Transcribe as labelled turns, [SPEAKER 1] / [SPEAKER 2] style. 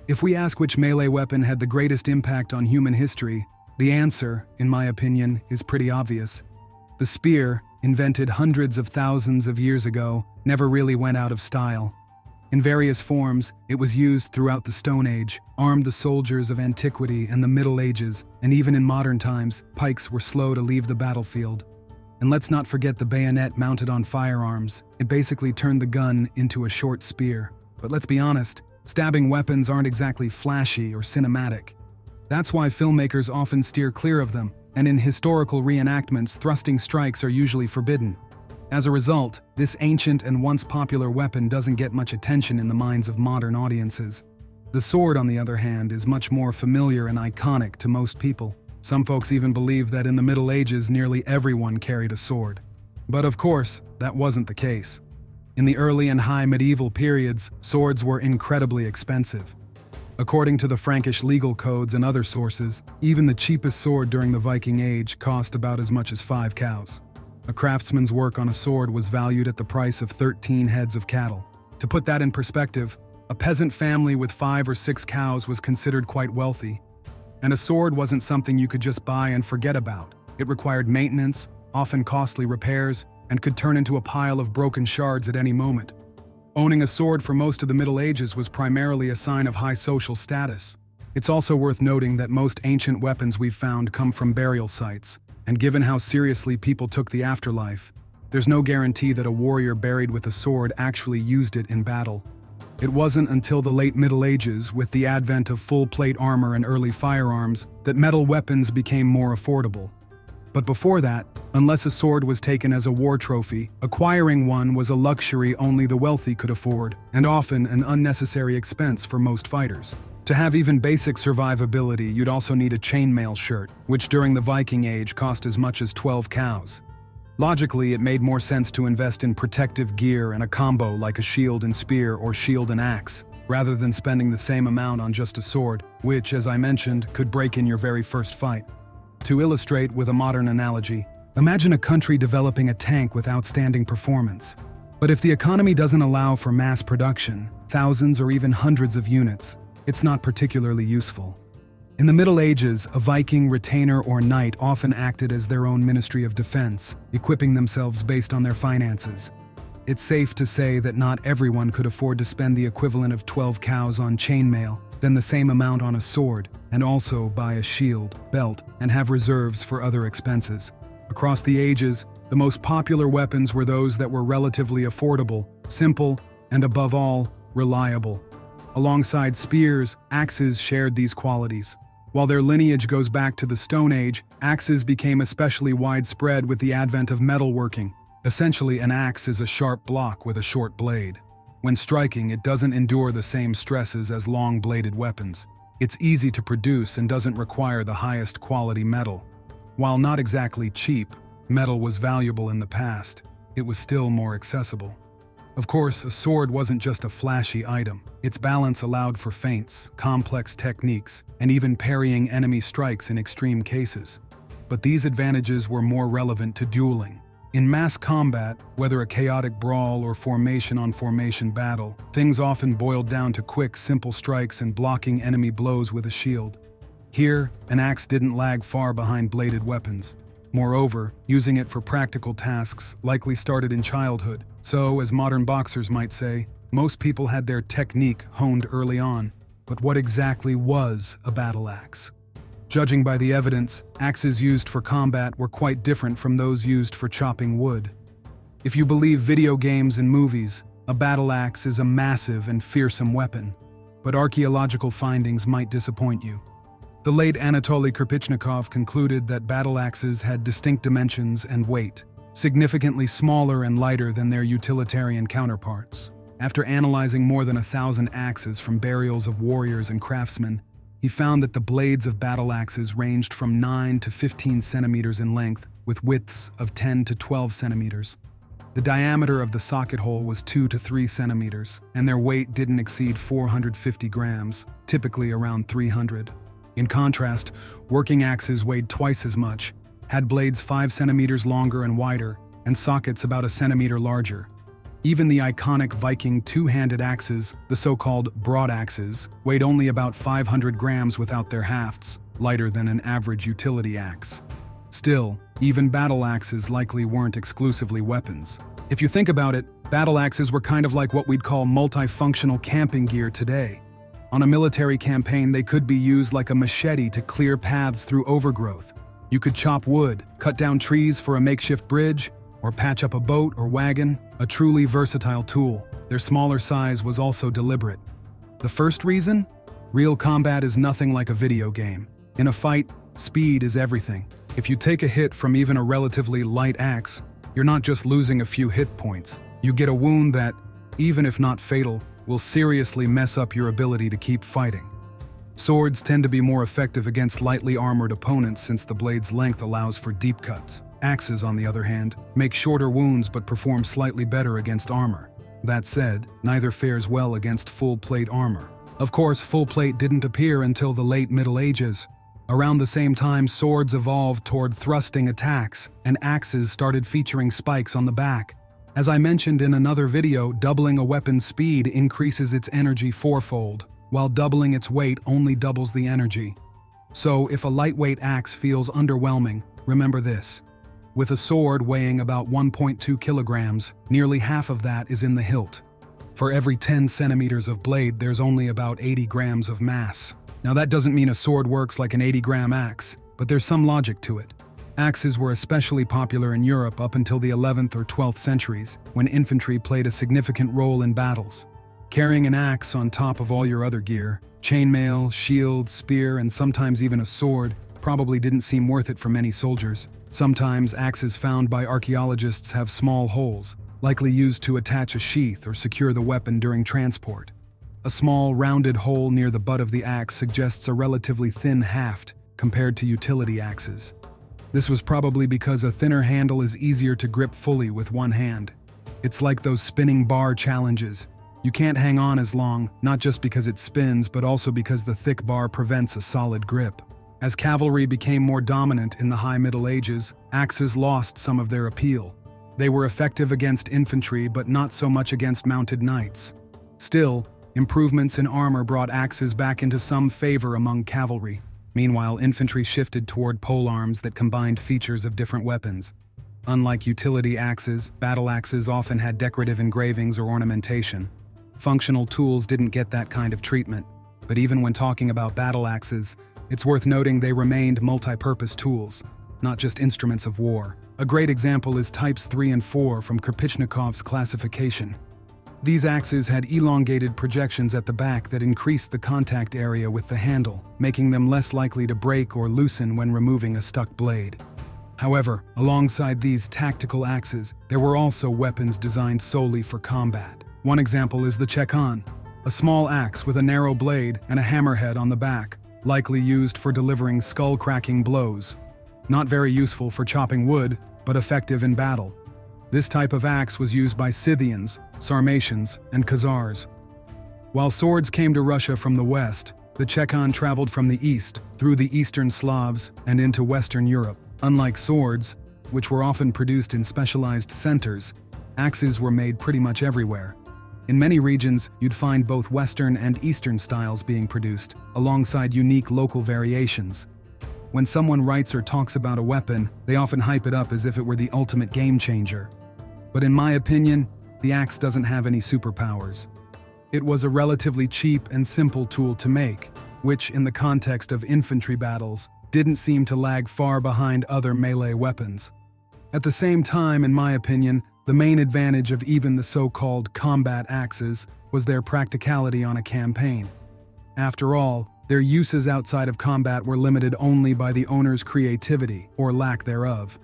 [SPEAKER 1] If we ask which melee weapon had the greatest impact on human history, the answer, in my opinion, is pretty obvious. The spear, invented hundreds of thousands of years ago, never really went out of style. In various forms, it was used throughout the Stone Age, armed the soldiers of antiquity and the Middle Ages, and even in modern times, pikes were slow to leave the battlefield. And let's not forget the bayonet mounted on firearms. It basically turned the gun into a short spear. But let's be honest, stabbing weapons aren't exactly flashy or cinematic. That's why filmmakers often steer clear of them, and in historical reenactments, thrusting strikes are usually forbidden. As a result, this ancient and once popular weapon doesn't get much attention in the minds of modern audiences. The sword, on the other hand, is much more familiar and iconic to most people. Some folks even believe that in the Middle Ages, nearly everyone carried a sword. But of course, that wasn't the case. In the early and high medieval periods, swords were incredibly expensive. According to the Frankish legal codes and other sources, even the cheapest sword during the Viking Age cost about as much as 5 cows. A craftsman's work on a sword was valued at the price of 13 heads of cattle. To put that in perspective, a peasant family with 5 or 6 cows was considered quite wealthy. And a sword wasn't something you could just buy and forget about. It required maintenance, often costly repairs, and could turn into a pile of broken shards at any moment. Owning a sword for most of the Middle Ages was primarily a sign of high social status. It's also worth noting that most ancient weapons we've found come from burial sites, and given how seriously people took the afterlife, there's no guarantee that a warrior buried with a sword actually used it in battle. It wasn't until the late Middle Ages, with the advent of full-plate armor and early firearms, that metal weapons became more affordable. But before that, unless a sword was taken as a war trophy, acquiring one was a luxury only the wealthy could afford, and often an unnecessary expense for most fighters. To have even basic survivability, you'd also need a chainmail shirt, which during the Viking Age cost as much as 12 cows. Logically, it made more sense to invest in protective gear and a combo like a shield and spear or shield and axe, rather than spending the same amount on just a sword, which, as I mentioned, could break in your very first fight. To illustrate with a modern analogy, imagine a country developing a tank with outstanding performance. But if the economy doesn't allow for mass production, thousands or even hundreds of units, it's not particularly useful. In the Middle Ages, a Viking retainer or knight often acted as their own ministry of defense, equipping themselves based on their finances. It's safe to say that not everyone could afford to spend the equivalent of 12 cows on chainmail, then the same amount on a sword, and also buy a shield, belt, and have reserves for other expenses. Across the ages, the most popular weapons were those that were relatively affordable, simple, and above all, reliable. Alongside spears, axes shared these qualities. While their lineage goes back to the Stone Age, axes became especially widespread with the advent of metalworking. Essentially, an axe is a sharp block with a short blade. When striking, it doesn't endure the same stresses as long-bladed weapons. It's easy to produce and doesn't require the highest quality metal. While not exactly cheap, metal was valuable in the past. It was still more accessible. Of course, a sword wasn't just a flashy item. Its balance allowed for feints, complex techniques, and even parrying enemy strikes in extreme cases. But these advantages were more relevant to dueling. In mass combat, whether a chaotic brawl or formation-on-formation battle, things often boiled down to quick, simple strikes and blocking enemy blows with a shield. Here, an axe didn't lag far behind bladed weapons. Moreover, using it for practical tasks likely started in childhood, so, as modern boxers might say, most people had their technique honed early on. But what exactly was a battle axe? Judging by the evidence, axes used for combat were quite different from those used for chopping wood. If you believe video games and movies, a battle axe is a massive and fearsome weapon. But archaeological findings might disappoint you. The late Anatoly Kirpichnikov concluded that battle axes had distinct dimensions and weight, significantly smaller and lighter than their utilitarian counterparts. After analyzing more than 1,000 axes from burials of warriors and craftsmen, he found that the blades of battle axes ranged from 9 to 15 centimeters in length, with widths of 10 to 12 centimeters. The diameter of the socket hole was 2 to 3 centimeters, and their weight didn't exceed 450 grams, typically around 300. In contrast, working axes weighed twice as much, had blades 5 centimeters longer and wider, and sockets about a centimeter larger. Even the iconic Viking two-handed axes, the so-called broadaxes, weighed only about 500 grams without their hafts, lighter than an average utility axe. Still, even battle axes likely weren't exclusively weapons. If you think about it, battle axes were kind of like what we'd call multifunctional camping gear today. On a military campaign, they could be used like a machete to clear paths through overgrowth. You could chop wood, cut down trees for a makeshift bridge, or patch up a boat or wagon, a truly versatile tool. Their smaller size was also deliberate. The first reason? Real combat is nothing like a video game. In a fight, speed is everything. If you take a hit from even a relatively light axe, you're not just losing a few hit points. You get a wound that, even if not fatal, will seriously mess up your ability to keep fighting. Swords tend to be more effective against lightly armored opponents since the blade's length allows for deep cuts. Axes, on the other hand, make shorter wounds but perform slightly better against armor. That said, neither fares well against full-plate armor. Of course, full plate didn't appear until the late Middle Ages. Around the same time, swords evolved toward thrusting attacks, and axes started featuring spikes on the back. As I mentioned in another video, doubling a weapon's speed increases its energy fourfold, while doubling its weight only doubles the energy. So, if a lightweight axe feels underwhelming, remember this. With a sword weighing about 1.2 kilograms, nearly half of that is in the hilt. For every 10 centimeters of blade, there's only about 80 grams of mass. Now that doesn't mean a sword works like an 80-gram axe, but there's some logic to it. Axes were especially popular in Europe up until the 11th or 12th centuries, when infantry played a significant role in battles. Carrying an axe on top of all your other gear, chainmail, shield, spear, and sometimes even a sword, probably didn't seem worth it for many soldiers. Sometimes axes found by archaeologists have small holes, likely used to attach a sheath or secure the weapon during transport. A small, rounded hole near the butt of the axe suggests a relatively thin haft compared to utility axes. This was probably because a thinner handle is easier to grip fully with one hand. It's like those spinning bar challenges. You can't hang on as long, not just because it spins, but also because the thick bar prevents a solid grip. As cavalry became more dominant in the High Middle Ages, axes lost some of their appeal. They were effective against infantry, but not so much against mounted knights. Still, improvements in armor brought axes back into some favor among cavalry. Meanwhile, infantry shifted toward polearms that combined features of different weapons. Unlike utility axes, battle axes often had decorative engravings or ornamentation. Functional tools didn't get that kind of treatment, but even when talking about battle axes, it's worth noting they remained multi-purpose tools, not just instruments of war. A great example is Types 3 and 4 from Kirpichnikov's classification. These axes had elongated projections at the back that increased the contact area with the handle, making them less likely to break or loosen when removing a stuck blade. However, alongside these tactical axes, there were also weapons designed solely for combat. One example is the Chekhan, a small axe with a narrow blade and a hammerhead on the back, likely used for delivering skull-cracking blows. Not very useful for chopping wood, but effective in battle. This type of axe was used by Scythians, Sarmatians, and Khazars. While swords came to Russia from the west, the Chekhan traveled from the east, through the Eastern Slavs, and into Western Europe. Unlike swords, which were often produced in specialized centers, axes were made pretty much everywhere. In many regions, you'd find both Western and Eastern styles being produced, alongside unique local variations. When someone writes or talks about a weapon, they often hype it up as if it were the ultimate game changer. But in my opinion, the axe doesn't have any superpowers. It was a relatively cheap and simple tool to make, which, in the context of infantry battles, didn't seem to lag far behind other melee weapons. At the same time, in my opinion, the main advantage of even the so-called combat axes was their practicality on a campaign. After all, their uses outside of combat were limited only by the owner's creativity, or lack thereof.